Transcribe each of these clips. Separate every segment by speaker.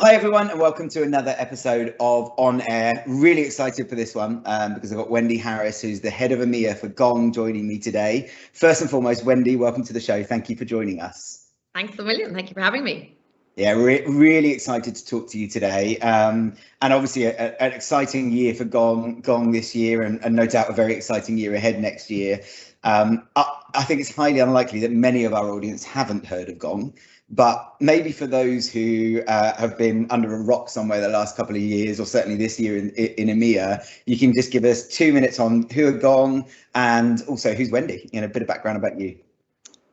Speaker 1: Hi everyone, and welcome to another episode of On Air. Really excited for this one because I've got Wendy Harris, who's the head of EMEA for Gong, joining me today. First and foremost, Wendy, welcome to the show. Thank you for joining us.
Speaker 2: Thanks a million. Thank you for having me.
Speaker 1: Yeah, we're really excited to talk to you today. And obviously an exciting year for Gong this year, and no doubt a very exciting year ahead next year. I think it's highly unlikely that many of our audience haven't heard of Gong. But maybe for those who have been under a rock somewhere the last couple of years, or certainly this year in EMEA, you can just give us 2 minutes on who are Gong and also who's Wendy, a bit of background about you.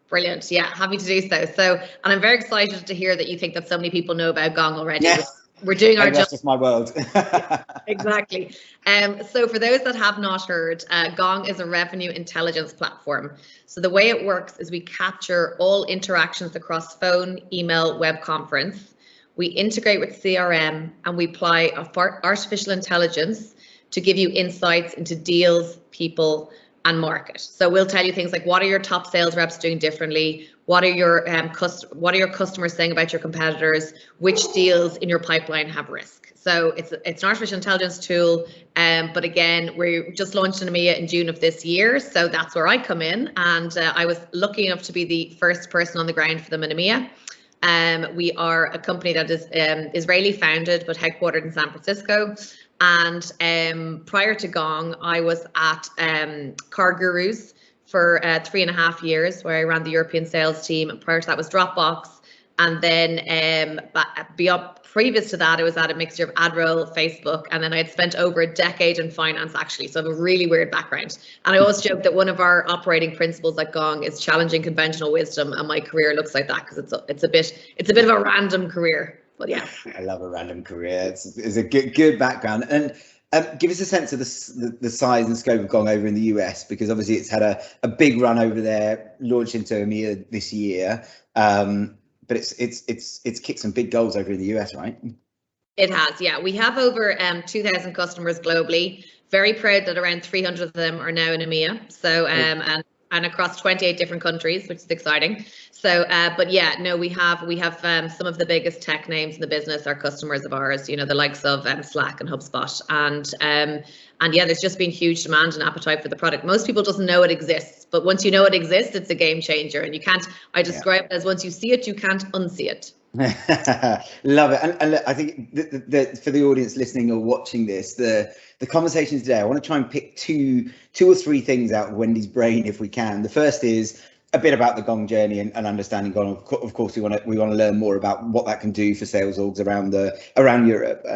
Speaker 2: Brilliant. Yeah, happy to do so. And I'm very excited to hear that you think that so many people know about Gong already.
Speaker 1: Yes.
Speaker 2: We're doing our job.
Speaker 1: That's just my world.
Speaker 2: Exactly. So for those that have not heard, Gong is a revenue intelligence platform. So the way it works is we capture all interactions across phone, email, web conference. We integrate with CRM and we apply artificial intelligence to give you insights into deals, people, and market. So we'll tell you things like, what are your top sales reps doing differently? What are your customers saying about your competitors? Which deals in your pipeline have risk? So it's an artificial intelligence tool, but again, we just launched in EMEA in June of this year, so that's where I come in, and I was lucky enough to be the first person on the ground for them in EMEA. We are a company that is Israeli founded but headquartered in San Francisco. And prior to Gong, I was at Car Gurus for 3.5 years, where I ran the European sales team. And prior to that was Dropbox. And then previous to that, I was at a mixture of AdRoll, Facebook, and then I had spent over a decade in finance, actually. So I have a really weird background. And I always joke that one of our operating principles at Gong is challenging conventional wisdom, and my career looks like that because it's a bit of a random career. But yeah,
Speaker 1: I love a random career. It's a good background. And give us a sense of the size and scope of Gong over in the US, because obviously it's had a big run over there, launched into EMEA this year. But it's kicked some big goals over in the US, right?
Speaker 2: It has, yeah. We have over 2,000 customers globally. Very proud that around 300 of them are now in EMEA. So and across 28 different countries, which is exciting. So, but yeah, no, we have some of the biggest tech names in the business are customers of ours. The likes of Slack and HubSpot, and yeah, there's just been huge demand and appetite for the product. Most people doesn't know it exists, but once you know it exists, it's a game changer, and you can't. I describe it as once you see it, you can't unsee it.
Speaker 1: Love it. And I think for the audience listening or watching this, the conversation today, I want to try and pick two or three things out of Wendy's brain if we can. The first is a bit about the Gong journey and understanding Gong. Of course, we want to learn more about what that can do for sales orgs around Europe.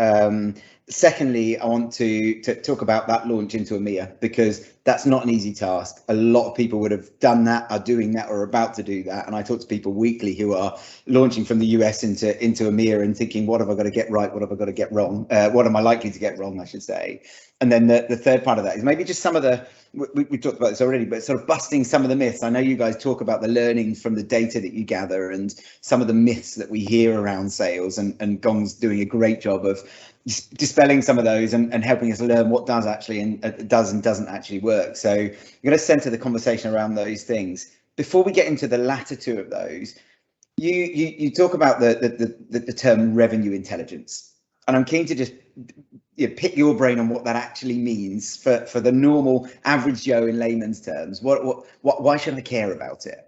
Speaker 1: Secondly, I want to talk about that launch into EMEA, because that's not an easy task. A lot of people would have done that, are doing that, or are about to do that. And I talk to people weekly who are launching from the US into EMEA and thinking, what have I got to get right? What have I got to get wrong? What am I likely to get wrong, I should say? And then the third part of that is maybe just some of we talked about this already, but sort of busting some of the myths. I know you guys talk about the learning from the data that you gather and some of the myths that we hear around sales, and Gong's doing a great job of dispelling some of those and helping us learn what does actually and doesn't actually work. So I'm going to center the conversation around those things. Before we get into the latter two of those, you talk about the term revenue intelligence, and I'm keen to just pick your brain on what that actually means for the normal average Joe in layman's terms. Why should I care about it?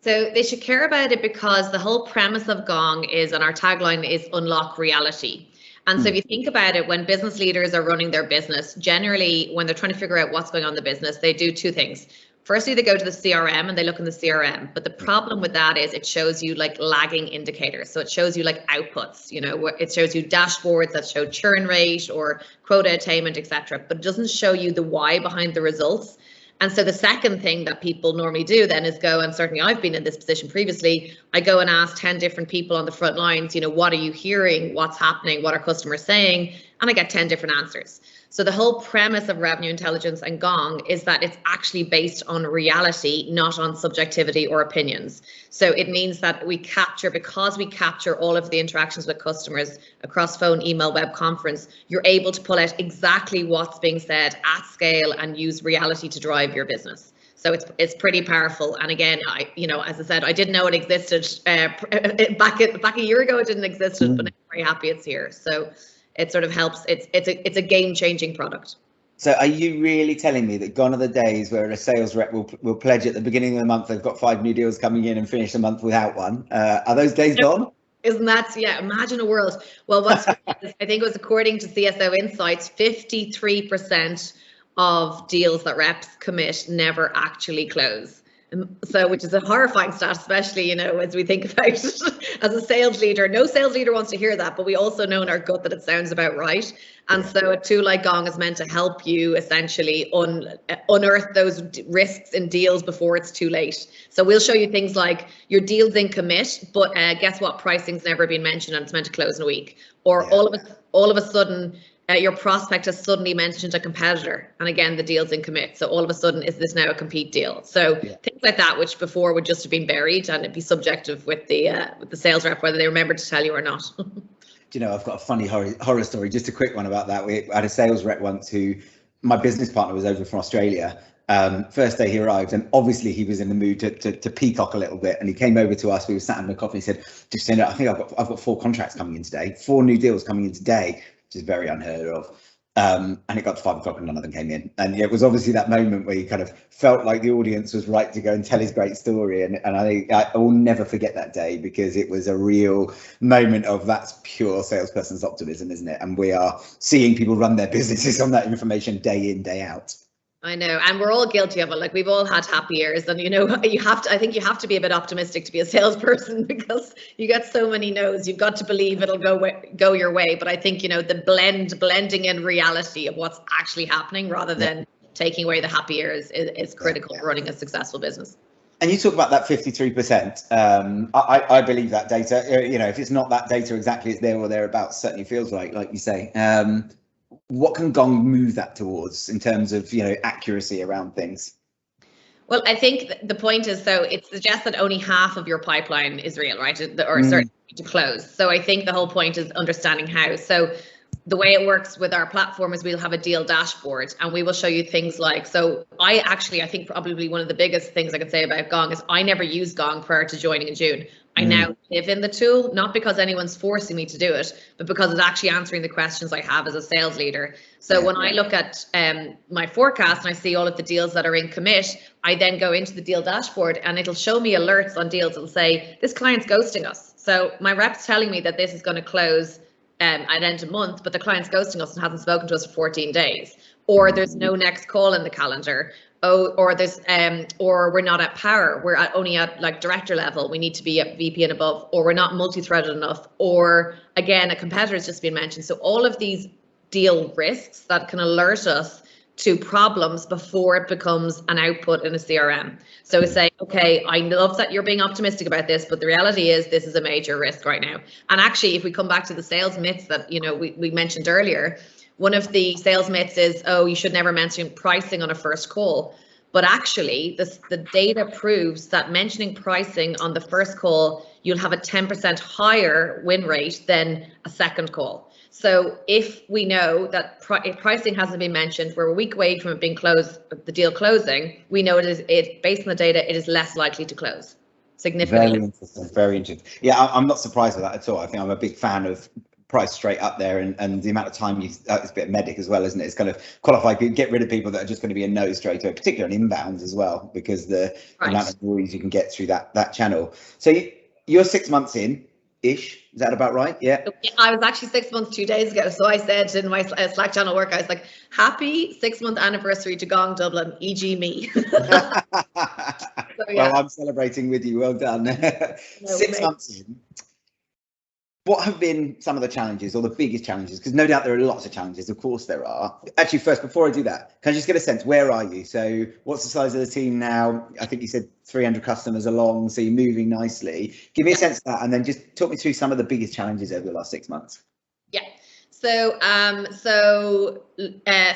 Speaker 2: So they should care about it because the whole premise of Gong is, and our tagline is, unlock reality. And so if you think about it, when business leaders are running their business, generally when they're trying to figure out what's going on in the business, they do two things. Firstly, they go to the CRM and they look in the CRM. But the problem with that is it shows you like lagging indicators. So it shows you like outputs, it shows you dashboards that show churn rate or quota attainment, etc. But it doesn't show you the why behind the results. And so the second thing that people normally do then is go, and certainly I've been in this position previously, I go and ask 10 different people on the front lines, what are you hearing? What's happening? What are customers saying? And I get 10 different answers. So the whole premise of revenue intelligence and Gong is that it's actually based on reality, not on subjectivity or opinions. So it means that because we capture all of the interactions with customers across phone, email, web conference, you're able to pull out exactly what's being said at scale and use reality to drive your business. So it's pretty powerful. And again, as I said, I didn't know it existed back a year ago. It didn't exist, but I'm very happy it's here. So it sort of helps. It's a game-changing product.
Speaker 1: So are you really telling me that gone are the days where a sales rep will pledge at the beginning of the month they've got 5 new deals coming in and finish the month without one? Are those days gone?
Speaker 2: Isn't that, imagine a world. Well, what's I think it was according to CSO Insights, 53% of deals that reps commit never actually close. So, which is a horrifying stat, especially, as we think about as a sales leader. No sales leader wants to hear that, but we also know in our gut that it sounds about right. And so a tool like Gong is meant to help you essentially unearth those risks in deals before it's too late. So we'll show you things like your deals in commit, but guess what? Pricing's never been mentioned and it's meant to close in a week. Or all of a sudden, your prospect has suddenly mentioned a competitor, and again, the deal's in commit. So all of a sudden, is this now a compete deal? So things like that, which before would just have been buried, and it'd be subjective with the sales rep whether they remember to tell you or not.
Speaker 1: I've got a funny horror story, just a quick one about that. We had a sales rep once who, my business partner was over from Australia. First day he arrived, and obviously he was in the mood to peacock a little bit, and he came over to us. We were sat having a coffee. And he said, "Just saying, I think I've got 4 contracts coming in today, 4 new deals coming in today," which is very unheard of. And it got to 5 o'clock and none of them came in. And it was obviously that moment where you kind of felt like the audience was right to go and tell his great story. And I will never forget that day, because it was a real moment of that's pure salesperson's optimism, isn't it? And we are seeing people run their businesses on that information day in, day out.
Speaker 2: I know, and we're all guilty of it. Like, we've all had happy years, and I think you have to be a bit optimistic to be a salesperson, because you get so many no's. You've got to believe it'll go your way. But I think the blending in reality of what's actually happening rather than taking away the happy years is critical for running a successful business.
Speaker 1: And you talk about that 53%. I believe that data. If it's not that data exactly, it's there or thereabouts. Certainly feels like you say. What can Gong move that towards in terms of accuracy around things?
Speaker 2: Well, I think the point is, so it suggests that only half of your pipeline is real, right? Or certainly to close. So I think the whole point is understanding how. So the way it works with our platform is we'll have a deal dashboard, and we will show you things like, so I think probably one of the biggest things I could say about Gong is I never used Gong prior to joining in June. I now live in the tool, not because anyone's forcing me to do it, but because it's actually answering the questions I have as a sales leader. So when I look at my forecast and I see all of the deals that are in commit, I then go into the deal dashboard and it'll show me alerts on deals. It'll say, this client's ghosting us. So my rep's telling me that this is going to close at end of month, but the client's ghosting us and hasn't spoken to us for 14 days. Or there's no next call in the calendar. Or there's or we're not at power, we're only at like director level, we need to be at VP and above, or we're not multi-threaded enough, or again a competitor has just been mentioned. So all of these deal risks that can alert us to problems before it becomes an output in a CRM. So say, okay, I love that you're being optimistic about this, but the reality is this is a major risk right now. And actually, if we come back to the sales myths that we mentioned earlier, one of the sales myths is, you should never mention pricing on a first call. But actually, the data proves that mentioning pricing on the first call, you'll have a 10% higher win rate than a second call. So if we know that if pricing hasn't been mentioned, we're a week away from it being closed, the deal closing, we know based on the data, it is less likely to close significantly.
Speaker 1: Very interesting. Very interesting. Yeah, I'm not surprised with that at all. I think I'm a big fan of price straight up there, and the amount of time it's a bit medic as well, isn't it? It's kind of qualified, get rid of people that are just going to be a no straight away, particularly on inbounds as well, because the amount of noise you can get through that channel. So you're 6 months in ish, is that about right? Yeah,
Speaker 2: I was actually 6 months 2 days ago, so I said in my Slack channel work, I was like, happy 6-month anniversary to Gong Dublin, e.g. me.
Speaker 1: Well, I'm celebrating with you, well done. 6 months in, what have been some of the challenges, or the biggest challenges? Because no doubt there are lots of challenges, of course there are. Actually, first, before I do that, can I just get a sense, where are you? So what's the size of the team now? I think you said 300 customers along, so you're moving nicely. Give me a sense of that, and then just talk me through some of the biggest challenges over the last 6 months.
Speaker 2: Yeah.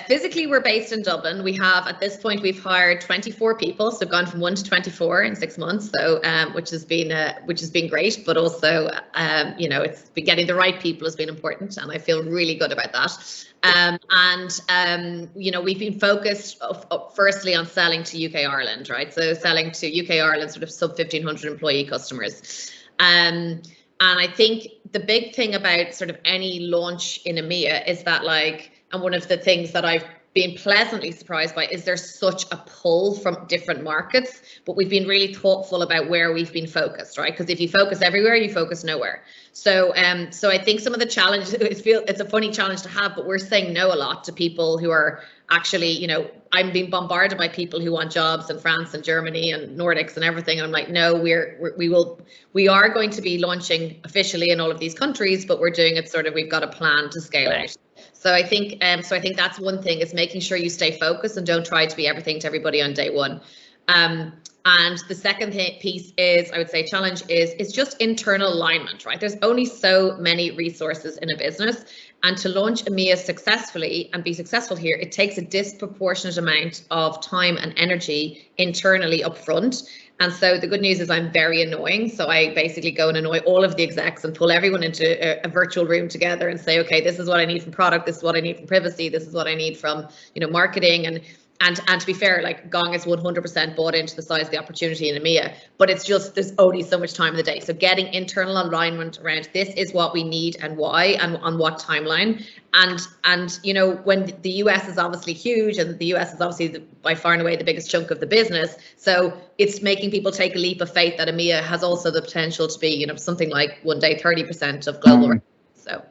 Speaker 2: Physically, we're based in Dublin. We have, at this point, we've hired 24 people, so gone from 1 to 24 in 6 months. So, which has been great, but also, it's been getting the right people has been important, and I feel really good about that. We've been focused firstly on selling to UK Ireland, right? So selling to UK Ireland sort of sub 1,500 employee customers. And I think the big thing about sort of any launch in EMEA is that, and one of the things that I've been pleasantly surprised by is there's such a pull from different markets, but we've been really thoughtful about where we've been focused, right? Because if you focus everywhere, you focus nowhere. So I think some of the challenges, it's a funny challenge to have, but we're saying no a lot to people who are actually, I'm being bombarded by people who want jobs in France and Germany and Nordics and everything. And I'm like, no, we are going to be launching officially in all of these countries, but we're doing it sort of, we've got a plan to scale out. So I think that's one thing, is making sure you stay focused and don't try to be everything to everybody on day one. And the second piece is, I would say, challenge is just internal alignment, right? There's only so many resources in a business, and to launch EMEA successfully and be successful here, it takes a disproportionate amount of time and energy internally up front. And so the good news is I'm very annoying. So I basically go and annoy all of the execs and pull everyone into a virtual room together and say, okay, this is what I need from product. This is what I need from privacy. This is what I need from, marketing. And to be fair, Gong is 100% bought into the size of the opportunity in EMEA, but it's just, there's only so much time in the day. So getting internal alignment around this is what we need and why and on what timeline. And when the US is obviously huge, and the US is obviously by far and away the biggest chunk of the business. So it's making people take a leap of faith that EMEA has also the potential to be, something like one day 30% of global revenue. So.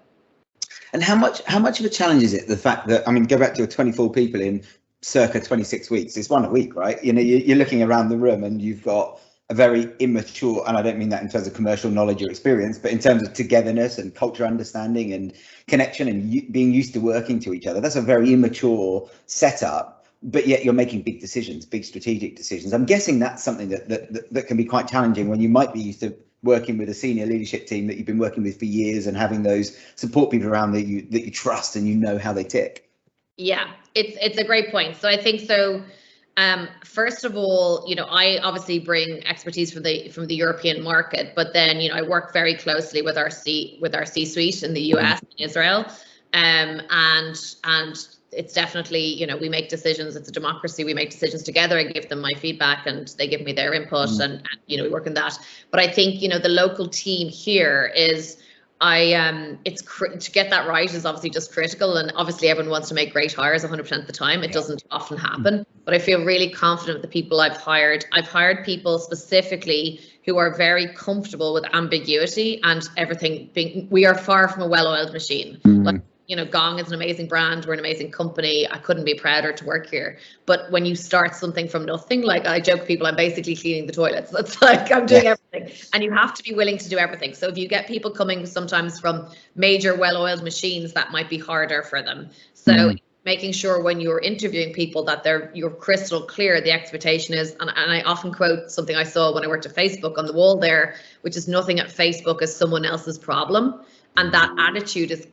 Speaker 1: And how much of a challenge is it, the fact that, go back to your 24 people in circa 26 weeks, it's 1 a week, right? You're looking around the room and you've got a very immature, and I don't mean that in terms of commercial knowledge or experience, but in terms of togetherness and culture understanding and connection and being used to working to each other. That's a very immature setup, but yet you're making big decisions, big strategic decisions. I'm guessing that's something that can be quite challenging when you might be used to working with a senior leadership team that you've been working with for years and having those support people around that you trust and how they tick.
Speaker 2: Yeah, it's a great point. So I think so. First of all, I obviously bring expertise from the European market, but then I work very closely with our C-suite in the US and Israel, and it's definitely we make decisions. It's a democracy. We make decisions together. I give them my feedback, and they give me their input, and we work on that. But I think the local team here is. To get that right is obviously just critical, and obviously everyone wants to make great hires 100% of the time. It doesn't often happen, but I feel really confident with the people I've hired. I've hired people specifically who are very comfortable with ambiguity and everything we are far from a well-oiled machine. Gong is an amazing brand. We're an amazing company. I couldn't be prouder to work here. But when you start something from nothing, I joke to people, I'm basically cleaning the toilets. That's I'm doing everything. And you have to be willing to do everything. So if you get people coming sometimes from major well-oiled machines, that might be harder for them. So making sure when you're interviewing people that you're crystal clear, the expectation is, and I often quote something I saw when I worked at Facebook on the wall there, which is nothing at Facebook is someone else's problem. And that attitude is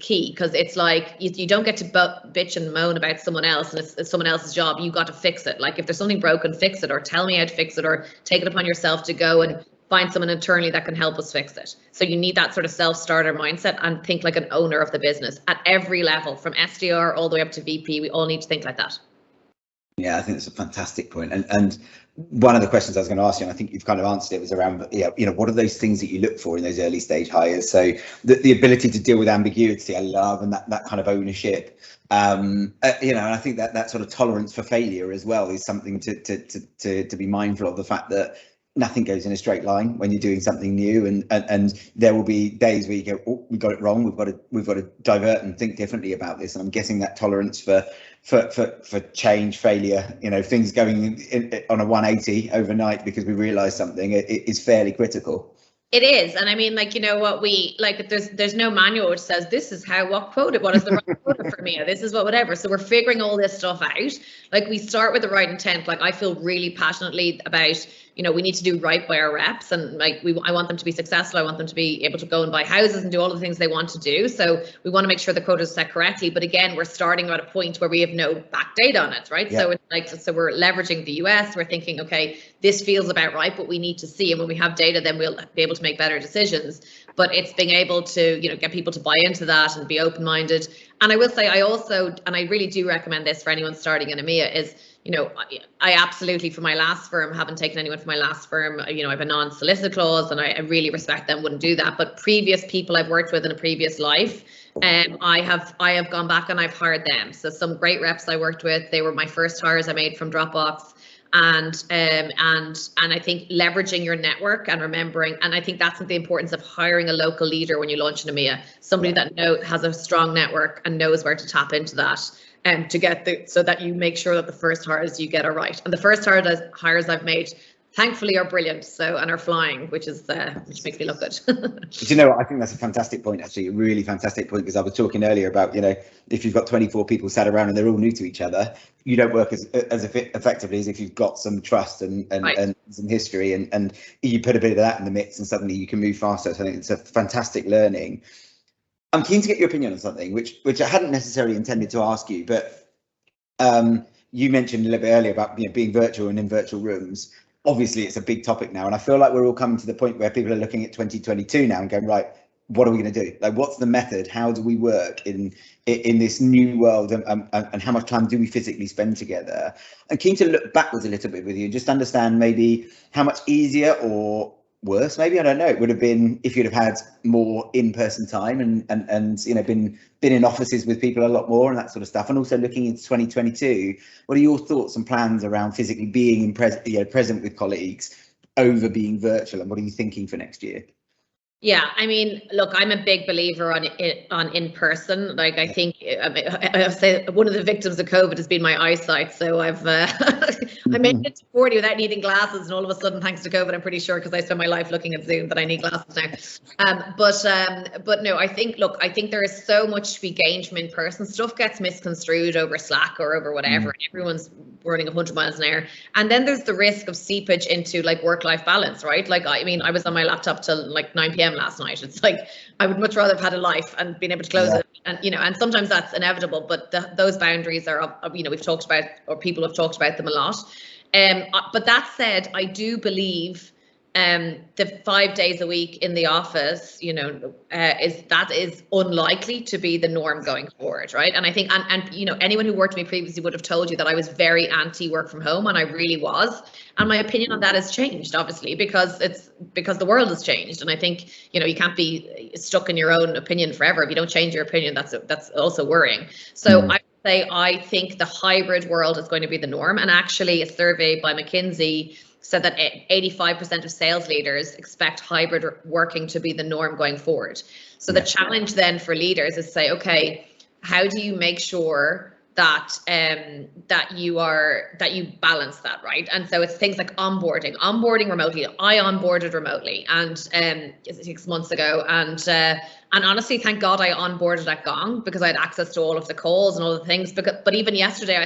Speaker 2: key, because it's you don't get to bitch and moan about someone else, and it's someone else's job. You got to fix it. If there's something broken, fix it, or tell me how to fix it, or take it upon yourself to go and find someone internally that can help us fix it. So you need that sort of self-starter mindset and think like an owner of the business at every level, from SDR all the way up to VP. We all need to think like that.
Speaker 1: Yeah, I think that's a fantastic point. And one of the questions I was going to ask you, and I think you've kind of answered it, was around, what are those things that you look for in those early stage hires? So the ability to deal with ambiguity, I love, and that kind of ownership, and I think that sort of tolerance for failure as well is something to be mindful of, the fact that nothing goes in a straight line when you're doing something new, and there will be days where you go, oh, we got it wrong, we've got to divert and think differently about this. And I'm guessing that tolerance for change, failure, things going on a 180 overnight because we realize something, it is fairly critical.
Speaker 2: It is. And I mean, there's no manual which says this is what is the right quota for me? This is whatever. So we're figuring all this stuff out. We start with the right intent. I feel really passionately about, we need to do right by our reps, and like I want them to be successful. I want them to be able to go and buy houses and do all the things they want to do. So we want to make sure the quota is set correctly. But again, we're starting at a point where we have no back data on it, right? Yeah. So it's like, so we're leveraging the US. We're thinking, okay, this feels about right, but we need to see. And when we have data, then we'll be able to make better decisions. But it's being able to, get people to buy into that and be open-minded. And I will say, I really do recommend this for anyone starting in EMEA is, I absolutely, for my last firm, haven't taken anyone from my last firm. I have a non-solicit clause, and I really respect them, wouldn't do that. But previous people I've worked with in a previous life, I have gone back and I've hired them. So some great reps I worked with, they were my first hires I made from Dropbox. And I think leveraging your network and remembering, and I think that's the importance of hiring a local leader when you launch in EMEA, somebody that has a strong network and knows where to tap into that, to get so that you make sure that the first hires you get are right. And the first hires I've made, thankfully, are brilliant. And are flying, which makes me look good.
Speaker 1: I think that's a fantastic point, actually, a really fantastic point, because I was talking earlier about, if you've got 24 people sat around and they're all new to each other, you don't work as effectively as if you've got some trust and some history, and you put a bit of that in the mix and suddenly you can move faster. So I think it's a fantastic learning. I'm keen to get your opinion on something which I hadn't necessarily intended to ask you, but you mentioned a little bit earlier about being virtual and in virtual rooms. Obviously, it's a big topic now, and I feel like we're all coming to the point where people are looking at 2022 now and going, right, what are we going to do? Like, what's the method? How do we work in this new world, and how much time do we physically spend together? I'm keen to look backwards a little bit with you, just understand maybe how much easier or worse, maybe, I don't know, it would have been if you'd have had more in-person time and been in offices with people a lot more and that sort of stuff. And also looking into 2022, what are your thoughts and plans around physically being present with colleagues over being virtual, and what are you thinking for next year?
Speaker 2: Yeah, I mean, look, I'm a big believer on in person. Like, I think I say one of the victims of COVID has been my eyesight. So I made it to 40 without needing glasses, and all of a sudden, thanks to COVID, I'm pretty sure, because I spend my life looking at Zoom, that I need glasses now. But no, I think there is so much to be gained from in person. Stuff gets misconstrued over Slack or over whatever, and everyone's running 100 miles an hour. And then there's the risk of seepage into like work-life balance, right? Like, I mean, I was on my laptop till like 9 p.m. last night. It's like I would much rather have had a life and been able to close it, and sometimes that's inevitable, but those boundaries are, we've talked about, or people have talked about them a lot. But that said, I do believe the 5 days a week in the office, is unlikely to be the norm going forward, right? And I think, and anyone who worked with me previously would have told you that I was very anti work from home, and I really was. And my opinion on that has changed, obviously, because the world has changed. And I think, you can't be stuck in your own opinion forever. If you don't change your opinion, that's also worrying. So I think the hybrid world is going to be the norm. And actually, a survey by McKinsey said that 85% of sales leaders expect hybrid working to be the norm going forward. So the challenge then for leaders is say, okay, how do you make sure that you balance that, right? And so it's things like onboarding remotely. I onboarded remotely and 6 months ago, and honestly, thank God I onboarded at Gong, because I had access to all of the calls and all the things. But even yesterday, I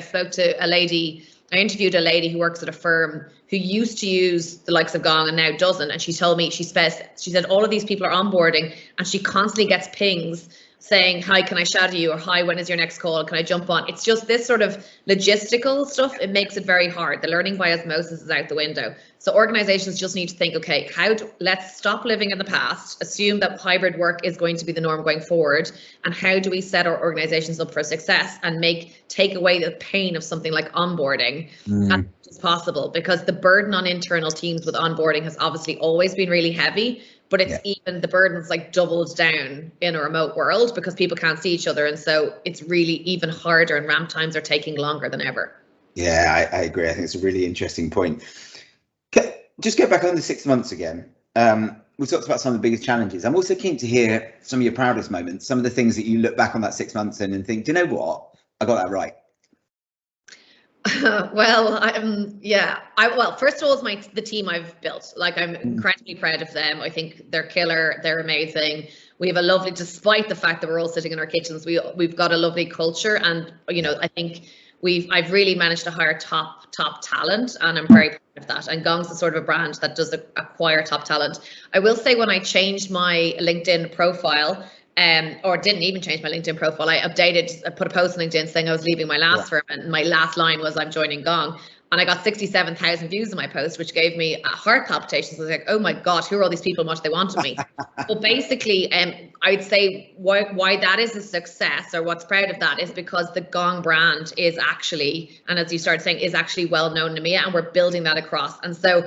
Speaker 2: interviewed a lady who works at a firm who used to use the likes of Gong and now doesn't. And she told me, she said all of these people are onboarding, and she constantly gets pings saying, hi, can I shadow you? Or hi, when is your next call? Can I jump on? It's just this sort of logistical stuff. It makes it very hard. The learning by osmosis is out the window. So organizations just need to think, okay, let's stop living in the past, assume that hybrid work is going to be the norm going forward, and how do we set our organizations up for success and take away the pain of something like onboarding as much as possible, because the burden on internal teams with onboarding has obviously always been really heavy, but it's even the burden's like doubled down in a remote world because people can't see each other. And so it's really even harder, and ramp times are taking longer than ever.
Speaker 1: Yeah, I agree. I think it's a really interesting point. Just go back on the 6 months again. We talked about some of the biggest challenges. I'm also keen to hear some of your proudest moments, some of the things that you look back on that 6 months and think, do you know what? I got that right.
Speaker 2: Well, first of all, it's the team I've built. Like, I'm incredibly proud of them. I think they're killer. They're amazing. We have a lovely, despite the fact that we're all sitting in our kitchens, we've got a lovely culture. And, I think I've really managed to hire top talent, and I'm very proud of that. And Gongs is sort of a brand that does acquire top talent. I will say, when I changed my LinkedIn profile, or didn't even change my LinkedIn profile, I put a post on LinkedIn saying I was leaving my last firm, and my last line was I'm joining Gong. And I got 67,000 views on my post, which gave me a heart palpitation. So I was like, oh my God, who are all these people and what do they want of me? But basically, I'd say why that is a success, or what's proud of that, is because the Gong brand is actually, and as you started saying, is actually well known in EMEA, and we're building that across. And so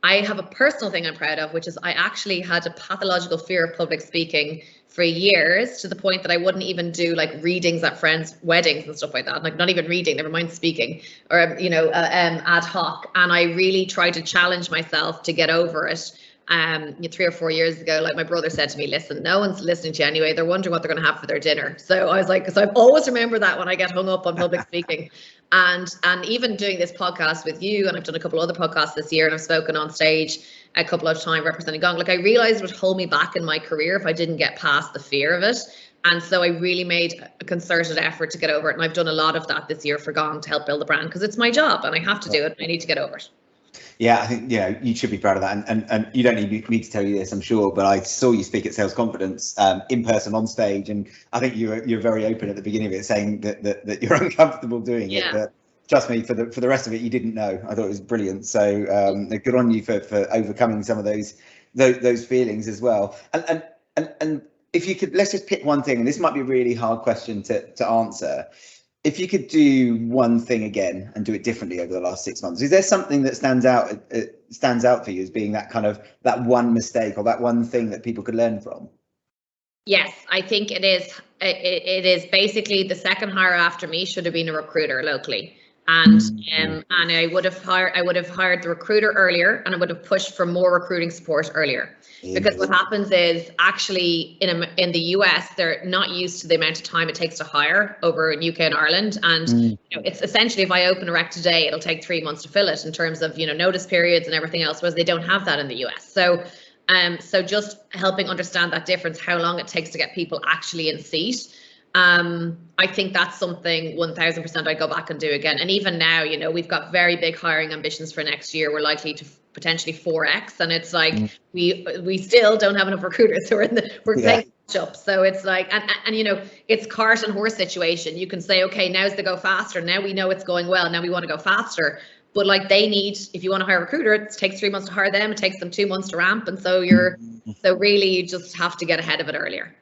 Speaker 2: I have a personal thing I'm proud of, which is I actually had a pathological fear of public speaking for years, to the point that I wouldn't even do like readings at friends' weddings and stuff like that. Like, not even reading, never mind speaking, or ad hoc. And I really tried to challenge myself to get over it. 3 or 4 years ago, like, my brother said to me, listen, no one's listening to you anyway. They're wondering what they're going to have for their dinner. So I was like, because I always remember that when I get hung up on public speaking. And even doing this podcast with you, and I've done a couple other podcasts this year, and I've spoken on stage a couple of times representing Gong. Like, I realized it would hold me back in my career if I didn't get past the fear of it. And so I really made a concerted effort to get over it. And I've done a lot of that this year for Gong to help build the brand, because it's my job and I have to do it. I need to get over it.
Speaker 1: Yeah, I think, you should be proud of that. And you don't need me to tell you this, I'm sure, but I saw you speak at Sales Confidence in person on stage. And I think you're very open at the beginning of it, saying that you're uncomfortable doing it. But trust me, for the rest of it, you didn't know. I thought it was brilliant. So good on you for overcoming some of those feelings as well. And if you could, let's just pick one thing, and this might be a really hard question to answer. If you could do one thing again and do it differently over the last 6 months, is there something that stands out for you as being that one mistake, or that one thing that people could learn from?
Speaker 2: Yes, I think it is. It is basically, the second hire after me should have been a recruiter locally. And I would have hired the recruiter earlier, and I would have pushed for more recruiting support earlier. Because what happens is, actually in the US, they're not used to the amount of time it takes to hire over in UK and Ireland. And it's essentially, if I open a rec today, it'll take 3 months to fill it, in terms of notice periods and everything else, whereas they don't have that in the US. So just helping understand that difference, how long it takes to get people actually in seat. I think that's something 1000% I'd go back and do again. And even now, we've got very big hiring ambitions for next year. We're likely to potentially 4x, and it's like we still don't have enough recruiters, so we're playing catch up. So it's like, and it's cart and horse situation. You can say, okay, now's the go faster. Now we know it's going well. Now we want to go faster. But like, they need, if you want to hire a recruiter, it takes 3 months to hire them. It takes them 2 months to ramp. And so so really, you just have to get ahead of it earlier.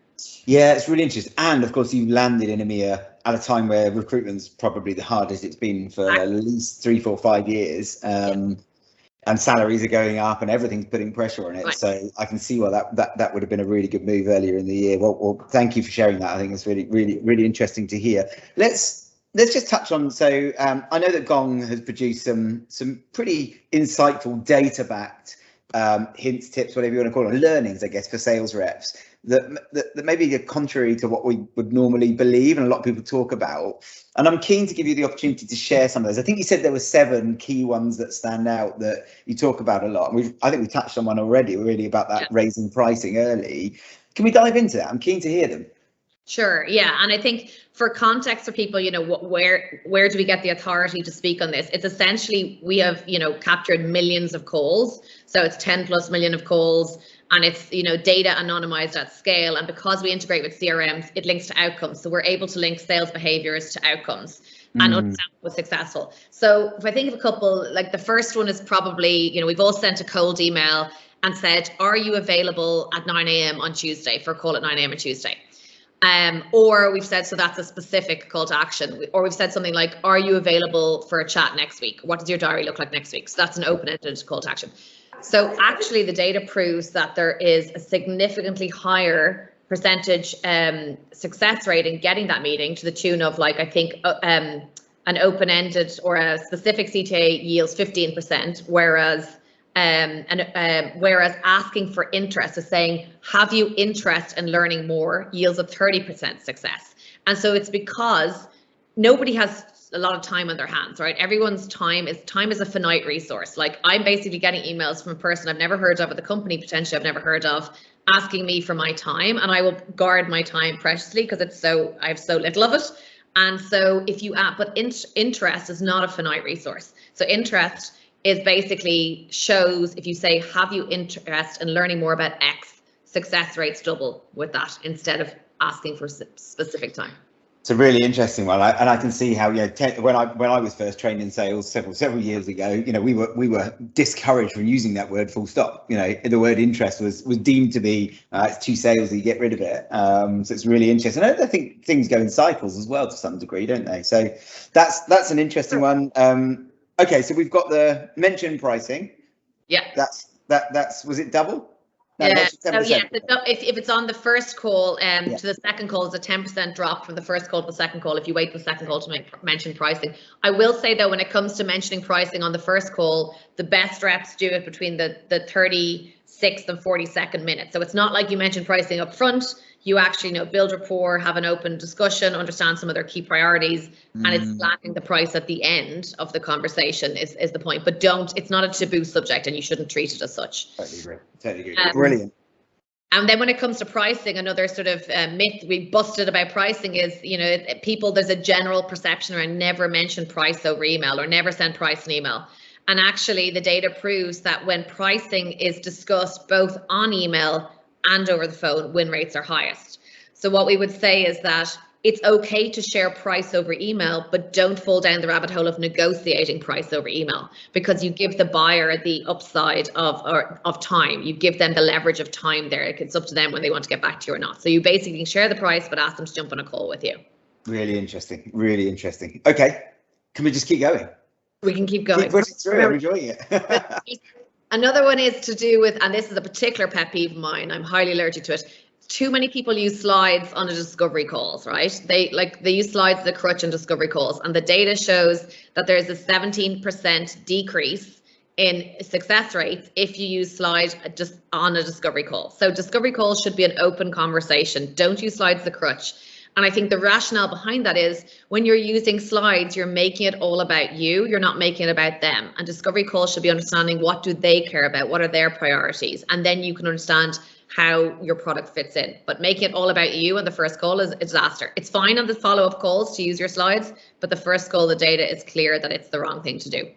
Speaker 1: Yeah, it's really interesting. And of course, you landed in EMEA at a time where recruitment's probably the hardest it's been for at least 3, 4, 5 years. And salaries are going up, and everything's putting pressure on it. Right. So I can see why that would have been a really good move earlier in the year. Well, thank you for sharing that. I think it's really, really, really interesting to hear. Let's just touch on, so I know that Gong has produced some pretty insightful data-backed hints, tips, whatever you want to call them, learnings, I guess, for sales reps that maybe are contrary to what we would normally believe and a lot of people talk about. And I'm keen to give you the opportunity to share some of those. I think you said there were 7 key ones that stand out that you talk about a lot. And I think we touched on one already, really, about that raising pricing early. Can we dive into that? I'm keen to hear them.
Speaker 2: Sure. Yeah. And I think, for context for people, where do we get the authority to speak on this? It's essentially, we have, captured millions of calls. So it's 10+ million of calls, and it's, data anonymized at scale. And because we integrate with CRMs, it links to outcomes. So we're able to link sales behaviors to outcomes and understand what was successful. So if I think of a couple, like the first one is probably, we've all sent a cold email and said, are you available at 9 a.m. on Tuesday for a call at 9 a.m. on Tuesday? Or we've said, so that's a specific call to action. Or we've said something like, are you available for a chat next week? What does your diary look like next week? So that's an open-ended call to action. So actually, the data proves that there is a significantly higher percentage success rate in getting that meeting, to the tune of, like, I think an open-ended or a specific CTA yields 15%, whereas asking for interest, is saying, have you interest in learning more, yields a 30% success. And so it's because nobody has a lot of time on their hands, right? Everyone's time is a finite resource. Like, I'm basically getting emails from a person I've never heard of, with a company potentially I've never heard of, asking me for my time, and I will guard my time preciously because I have so little of it. And so if you add, but interest is not a finite resource. So interest is basically shows, if you say, have you interest in learning more about X, success rates double with that instead of asking for specific time.
Speaker 1: It's a really interesting one, and I can see how, you know, when I was first trained in sales several years ago, you know, we were discouraged from using that word full stop. You know, the word interest was deemed to be it's too salesy, get rid of it. So it's really interesting. I think things go in cycles as well to some degree, don't they? So that's an interesting one. Okay, so we've got the mentioned pricing.
Speaker 2: Yeah.
Speaker 1: That's was it double? No,
Speaker 2: yeah. So yeah, if it's on the first call to the second call, is a 10% drop from the first call to the second call if you wait for the second call to mention pricing. I will say though, when it comes to mentioning pricing on the first call, the best reps do it between the 36th and 42nd minute. So it's not like you mention pricing up front. You actually, you know, build rapport, have an open discussion, understand some of their key priorities, and it's slapping the price at the end of the conversation is the point. But it's not a taboo subject, and you shouldn't treat it as such.
Speaker 1: Totally agree. Brilliant.
Speaker 2: And then when it comes to pricing, another sort of myth we busted about pricing is, you know, there's a general perception around never mention price over email or never send price in email. And actually, the data proves that when pricing is discussed both on email and over the phone, win rates are highest. So what we would say is that it's okay to share price over email, but don't fall down the rabbit hole of negotiating price over email, because you give the buyer the upside of time. You give them the leverage of time there. It's up to them when they want to get back to you or not. So you basically share the price, but ask them to jump on a call with you.
Speaker 1: Really interesting. Really interesting. Okay, can we just keep going?
Speaker 2: We can keep going.
Speaker 1: Keep pushing through. I'm enjoying it.
Speaker 2: Another one is to do with, and this is a particular pet peeve of mine, I'm highly allergic to it. Too many people use slides on the discovery calls, right? They use slides as a crutch in discovery calls, and the data shows that there's a 17% decrease in success rates if you use slides just on a discovery call. So discovery calls should be an open conversation. Don't use slides as a crutch. And I think the rationale behind that is when you're using slides, you're making it all about you. You're not making it about them. And discovery calls should be understanding what do they care about? What are their priorities? And then you can understand how your product fits in. But making it all about you on the first call is a disaster. It's fine on the follow-up calls to use your slides, but the first call, the data is clear that it's the wrong thing to do.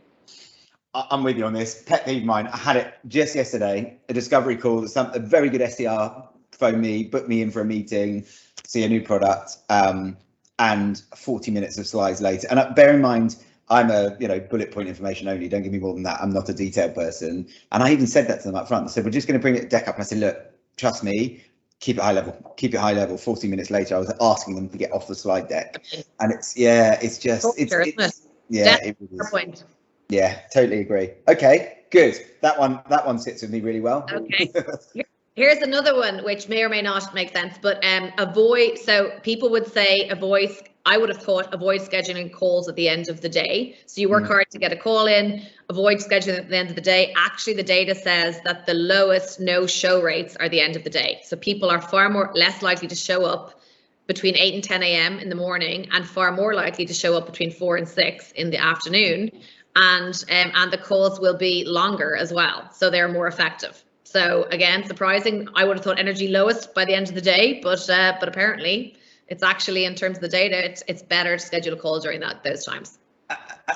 Speaker 1: I'm with you on this. Pet peeve of mine. I had it just yesterday, a discovery call. A very good SDR phoned me, booked me in for a meeting, see a new product, and 40 minutes of slides later. And bear in mind, I'm a bullet point information only. Don't give me more than that. I'm not a detailed person. And I even said that to them up front. I said, we're just going to bring the deck up. And I said, look, trust me, keep it high level. Keep it high level. 40 minutes later, I was asking them to get off the slide deck. And it's point. Yeah, totally agree. Okay, good. That one sits with me really well.
Speaker 2: Okay. Here's another one which may or may not make sense, but avoid. So people would say avoid. I would have thought avoid scheduling calls at the end of the day. So you work hard to get a call in, avoid scheduling at the end of the day. Actually, the data says that the lowest no-show rates are the end of the day. So people are less likely to show up between 8 and 10 a.m. in the morning, and far more likely to show up between 4 and 6 in the afternoon. And the calls will be longer as well. So they're more effective. So again, surprising. I would have thought energy lowest by the end of the day, but apparently it's actually, in terms of the data, it's better to schedule a call during those times.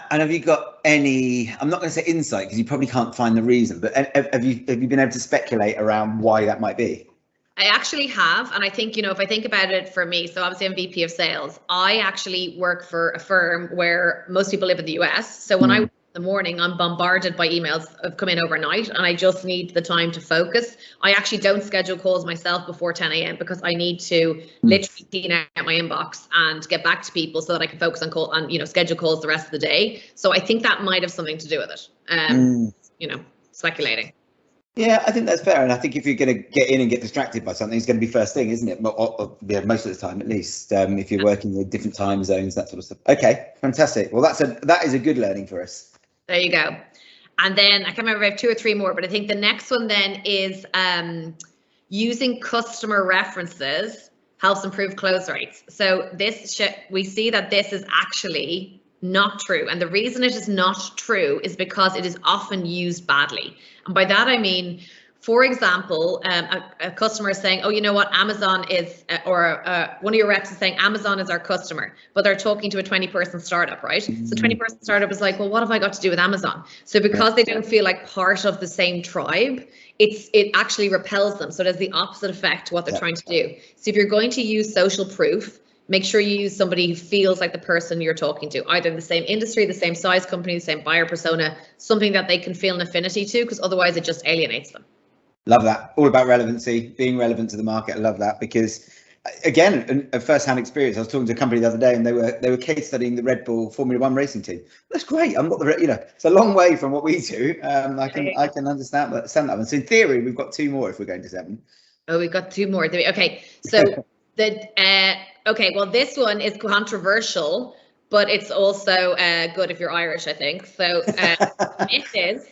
Speaker 1: And have you got any? I'm not going to say insight because you probably can't find the reason, but have you been able to speculate around why that might be?
Speaker 2: I actually have, and I think, if I think about it for me, so obviously I'm VP of sales. I actually work for a firm where most people live in the US. So when I in the morning, I'm bombarded by emails of come in overnight, and I just need the time to focus. I actually don't schedule calls myself before 10 a.m. because I need to literally clean out my inbox and get back to people so that I can focus on schedule calls the rest of the day. So I think that might have something to do with it. Speculating.
Speaker 1: Yeah, I think that's fair. And I think if you're going to get in and get distracted by something, it's going to be first thing, isn't it? Most of the time, at least, if you're working with different time zones, that sort of stuff. Okay, fantastic. Well, that is a good learning for us.
Speaker 2: There you go. And then I can't remember if I have 2 or 3 more, but I think the next one then is using customer references helps improve close rates. So we see that this is actually not true. And the reason it is not true is because it is often used badly. And by that, I mean, For example, a customer is saying, oh, you know what, Amazon is, or one of your reps is saying Amazon is our customer, but they're talking to a 20-person startup, right? So 20-person startup is like, well, what have I got to do with Amazon? So because they don't feel like part of the same tribe, it actually repels them. So it has the opposite effect to what they're trying to do. So if you're going to use social proof, make sure you use somebody who feels like the person you're talking to, either the same industry, the same size company, the same buyer persona, something that they can feel an affinity to, because otherwise it just alienates them.
Speaker 1: Love that. All about relevancy, being relevant to the market. I love that, because again, a first-hand experience. I was talking to a company the other day, and they were case studying the Red Bull Formula One racing team. That's great. I'm not it's a long way from what we do. I can understand that. And so in theory, we've got 2 more if we're going to 7.
Speaker 2: Oh, we've got 2 more. Okay, so well, this one is controversial, but it's also good if you're Irish, I think. So myth is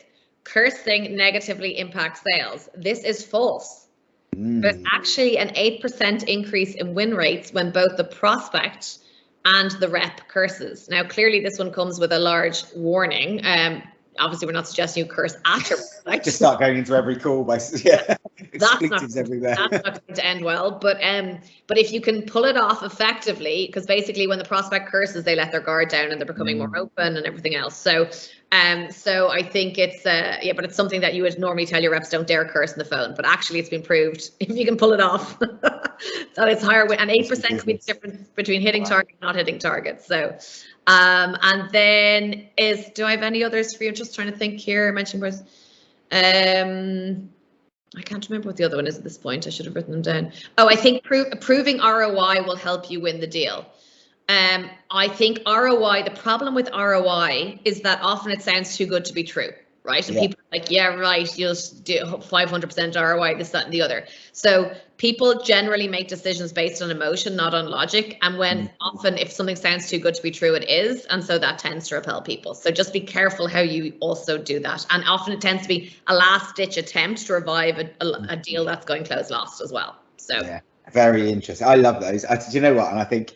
Speaker 2: cursing negatively impacts sales. This is false. There's actually an 8% increase in win rates when both the prospect and the rep curses. Now, clearly this one comes with a large warning. Obviously, we're not suggesting you curse at your prospect.
Speaker 1: Just start going into every call by expletives everywhere.
Speaker 2: That's not going to end well. But if you can pull it off effectively, because basically when the prospect curses, they let their guard down and they're becoming more open and everything else. So I think it's but it's something that you would normally tell your reps, don't dare curse on the phone. But actually, it's been proved if you can pull it off, that it's higher. And 8% can be the difference between hitting target and not hitting targets. So. And then do I have any others for you? I'm just trying to think here. I mentioned was, I can't remember what the other one is at this point. I should have written them down. Oh, I think proving ROI will help you win the deal. I think ROI, the problem with ROI is that often it sounds too good to be true, right? And people are like, yeah, right, you'll do 500% ROI, this, that, and the other. So people generally make decisions based on emotion, not on logic. And when often if something sounds too good to be true, it is. And so that tends to repel people. So just be careful how you also do that. And often it tends to be a last ditch attempt to revive a deal that's going close lost as well. So
Speaker 1: yeah, very interesting. I love those. Do you know what? And I think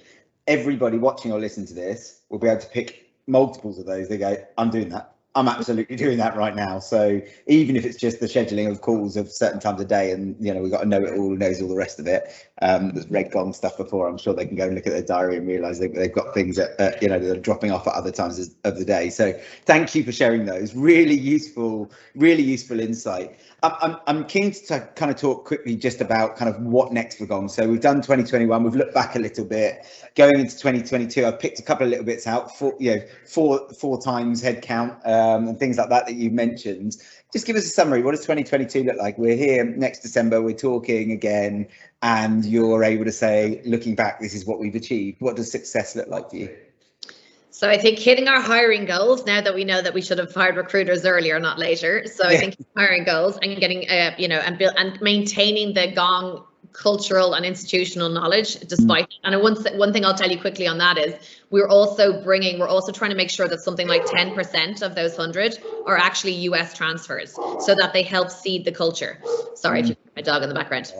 Speaker 1: everybody watching or listening to this will be able to pick multiples of those. They go, I'm doing that. I'm absolutely doing that right now. So even if it's just the scheduling of calls of certain times a day, and we've got to know it all, knows all the rest of it. There's read Gong stuff before. I'm sure they can go and look at their diary and realise they've got things that that are dropping off at other times of the day. So thank you for sharing those. Really useful insight. I'm keen to kind of talk quickly just about kind of what next for Gong. So we've done 2021. We've looked back a little bit. Going into 2022, I've picked a couple of little bits out for four times headcount and things like that you mentioned. Just give us a summary. What does 2022 look like? We're here next December. We're talking again, and you're able to say, looking back, this is what we've achieved. What does success look like for you?
Speaker 2: So I think hitting our hiring goals, now that we know that we should have hired recruiters earlier, not later. So I think hiring goals and getting, and maintaining the Gong cultural and institutional knowledge despite, and one thing I'll tell you quickly on that is we're also trying to make sure that something like 10% of those 100 are actually US transfers, so that they help seed the culture. Sorry if you hear my dog in the background.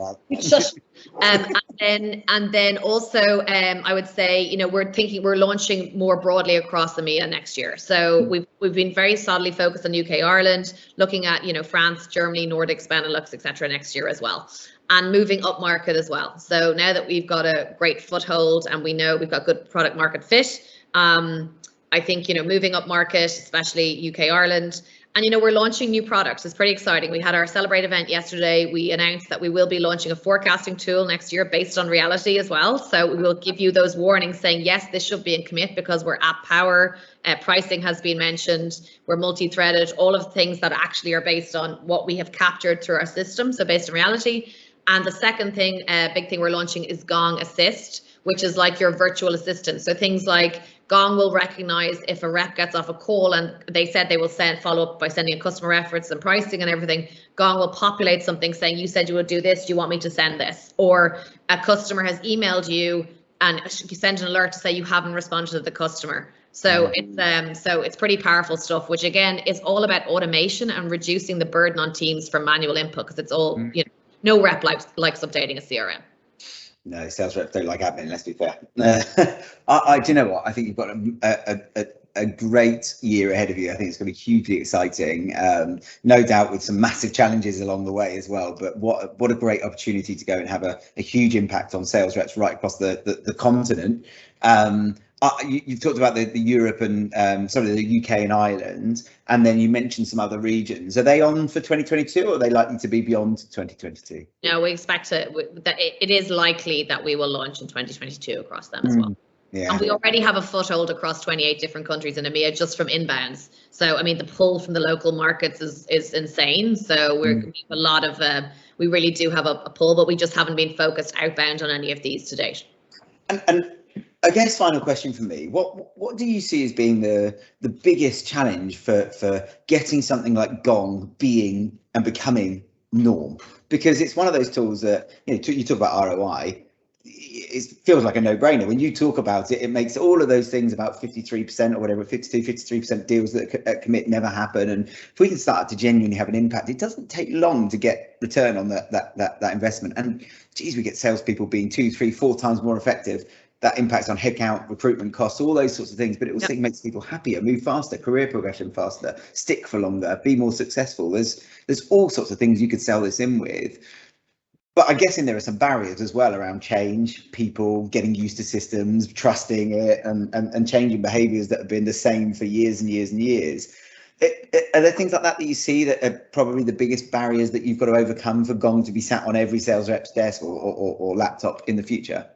Speaker 2: and then also I would say, we're launching more broadly across EMEA next year. So we've been very solidly focused on UK, Ireland, looking at France, Germany, Nordics, Benelux, etc. next year as well. And moving up market as well. So now that we've got a great foothold and we know we've got good product market fit, I think, moving up market, especially UK, Ireland, and, we're launching new products. It's pretty exciting. We had our Celebrate event yesterday. We announced that we will be launching a forecasting tool next year based on reality as well. So we will give you those warnings saying, yes, this should be in commit because we're at power. Pricing has been mentioned. We're multi-threaded, all of the things that actually are based on what we have captured through our system. So based on reality. And the second thing, big thing we're launching is Gong Assist, which is like your virtual assistant. So things like Gong will recognize if a rep gets off a call and they said they will follow up by sending a customer reference and pricing and everything. Gong will populate something saying, you said you would do this, do you want me to send this? Or a customer has emailed you and you send an alert to say you haven't responded to the customer. So it's pretty powerful stuff, which again is all about automation and reducing the burden on teams from manual input, because it's all, no rep likes updating a CRM. No,
Speaker 1: sales reps don't like admin, let's be fair. Do you know what? I think you've got a a great year ahead of you. I think it's going to be hugely exciting, no doubt with some massive challenges along the way as well. But what a great opportunity to go and have a huge impact on sales reps right across the continent. You've talked about the Europe and the UK and Ireland, and then you mentioned some other regions. Are they on for 2022, or are they likely to be beyond 2022?
Speaker 2: No, we expect that it is likely that we will launch in 2022 across them as well.
Speaker 1: Yeah.
Speaker 2: And we already have a foothold across 28 different countries in EMEA just from inbounds. So, I mean, the pull from the local markets is insane. So we have a lot of, we really do have a pull, but we just haven't been focused outbound on any of these to date.
Speaker 1: And I guess final question for me, what do you see as being the biggest challenge for getting something like Gong being and becoming norm? Because it's one of those tools that, you talk about ROI, it feels like a no-brainer. When you talk about it, it makes all of those things about 53% or whatever, 53% deals that commit never happen. And if we can start to genuinely have an impact, it doesn't take long to get return on that investment. And geez, we get salespeople being 2, 3, 4 times more effective. That impacts on headcount, recruitment costs, all those sorts of things, but it also makes people happier, move faster, career progression faster, stick for longer, be more successful. There's all sorts of things you could sell this in with. But I'm guessing there are some barriers as well around change, people getting used to systems, trusting it, and changing behaviours that have been the same for years and years and years. Are there things like that you see that are probably the biggest barriers that you've got to overcome for Gong to be sat on every sales rep's desk or laptop in the future?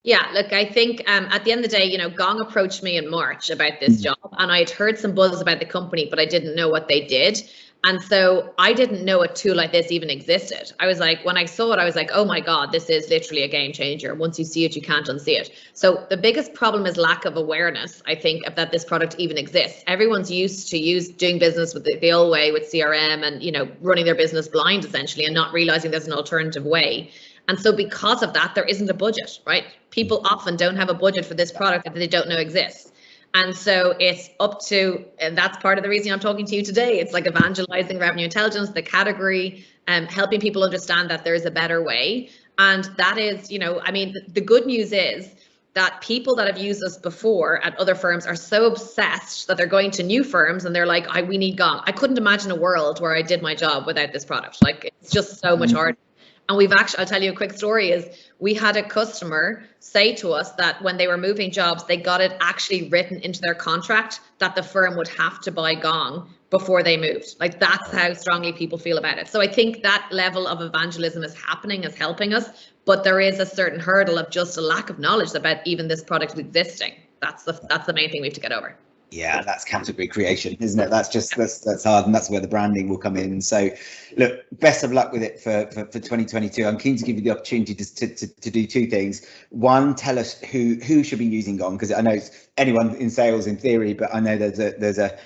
Speaker 2: Yeah, look, I think at the end of the day, Gong approached me in March about this job, and I'd heard some buzz about the company, but I didn't know what they did. And so I didn't know a tool like this even existed. I was like, when I saw it, I was like, oh my God, this is literally a game changer. Once you see it, you can't unsee it. So the biggest problem is lack of awareness, I think, of that this product even exists. Everyone's used to doing business with the old way with CRM and, running their business blind essentially and not realizing there's an alternative way. And so because of that, there isn't a budget, right? People often don't have a budget for this product that they don't know exists. And so it's up to, and that's part of the reason I'm talking to you today. It's like evangelizing revenue intelligence, the category, helping people understand that there is a better way. And that is, the good news is that people that have used us before at other firms are so obsessed that they're going to new firms and they're like, we need Gong. I couldn't imagine a world where I did my job without this product. Like, it's just so much harder. And I'll tell you a quick story is we had a customer say to us that when they were moving jobs, they got it actually written into their contract that the firm would have to buy Gong before they moved. Like, that's how strongly people feel about it. So I think that level of evangelism is happening, is helping us, but there is a certain hurdle of just a lack of knowledge about even this product existing. That's the main thing we have to get over.
Speaker 1: Yeah, that's category creation, isn't it? That's hard, and that's where the branding will come in. So, look, best of luck with it for 2022. I'm keen to give you the opportunity to do 2 things. One, tell us who should be using Gong, because I know it's anyone in sales in theory, but I know there's a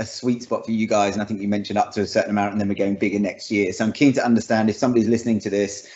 Speaker 1: sweet spot for you guys, and I think you mentioned up to a certain amount, and then we're going bigger next year. So I'm keen to understand if somebody's listening to this,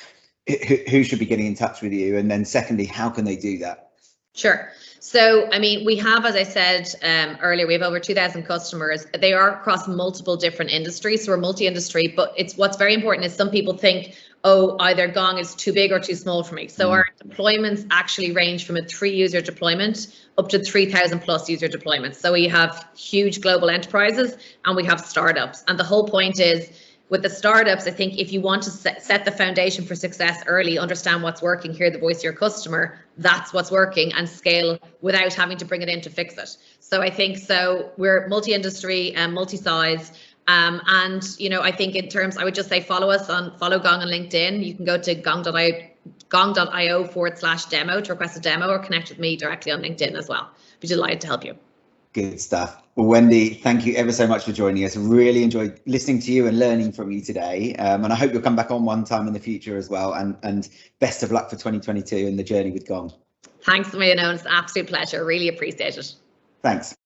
Speaker 1: who should be getting in touch with you, and then secondly, how can they do that?
Speaker 2: Sure. So, we have, as I said earlier, we have over 2,000 customers. They are across multiple different industries. So we're multi-industry, but what's very important is some people think, either Gong is too big or too small for me. So our deployments actually range from a 3-user deployment up to 3,000 plus user deployments. So we have huge global enterprises and we have startups. And the whole point is, with the startups, I think if you want to set the foundation for success early, understand what's working, hear the voice of your customer, that's what's working, and scale without having to bring it in to fix it. So I think we're multi-industry and multi-size. And I think in terms, I would just say follow Gong on LinkedIn. You can go to gong.io/demo to request a demo, or connect with me directly on LinkedIn as well. Be delighted to help you.
Speaker 1: Good stuff. Well, Wendy, thank you ever so much for joining us. Really enjoyed listening to you and learning from you today. And I hope you'll come back on one time in the future as well. And best of luck for 2022 and the journey with Gong.
Speaker 2: Thanks, Owen. It's an absolute pleasure. Really appreciate it.
Speaker 1: Thanks.